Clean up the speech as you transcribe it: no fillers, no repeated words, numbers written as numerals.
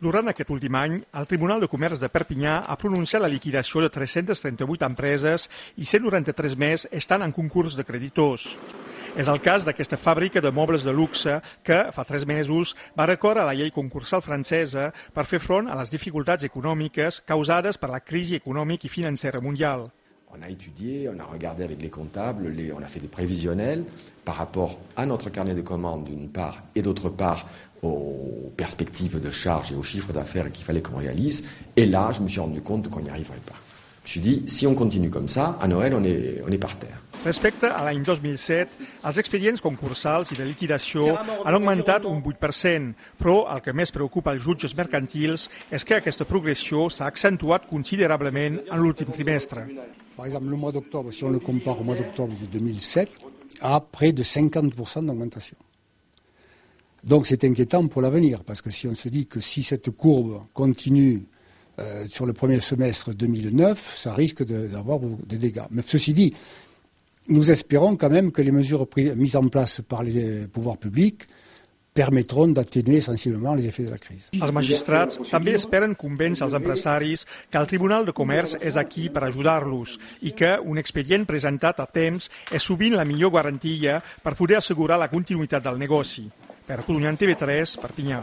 Durant aquest últim any, el Tribunal de Comerç de Perpinyà ha pronunciat la liquidació de 338 empreses i 193 més estan en concurs de creditors. És el cas d'aquesta fàbrica de mobles de luxe que, fa 3 mesos, va recórrer a la llei concursal francesa per fer front a les dificultats econòmiques causades per la crisi econòmica i financera mundial. On a étudié, on a regardé avec les comptables, on a fait des prévisionnels par rapport à notre carnet de commandes d'une part et d'autre part aux perspectives de charges et aux chiffres d'affaires qu'il fallait qu'on réalise. Et là, je me suis rendu compte qu'on n'y arriverait pas. Je me suis dit, si on continue comme ça, à Noël, on est par terre. Respecte a l'any 2007, els expedients concursals i de liquidació han augmentat un 8%, però el que més preocupa els jutges mercantils és que aquesta progressió s'ha accentuat considerablement en l'últim trimestre. Par exemple, le mois d'octobre, si on le compare au mois d'octobre de 2007, a près de 50% d'augmentation. Donc c'est inquiétant pour l'avenir, parce que si on se dit que si cette courbe continue sur le premier semestre 2009, ça risque d'avoir des dégâts. Mais ceci dit, nous espérons quand même que les mesures mises en place par les pouvoirs publics permettront d'atténuer sensiblement les effets de la crise. Els magistrats també esperen convèncer els empresaris que el Tribunal de Comerç és aquí per ajudar-los i que un expedient presentat a temps és sovint la millor garantia per poder assegurar la continuïtat del negoci. Per Codonyant TV3, Perpinyà.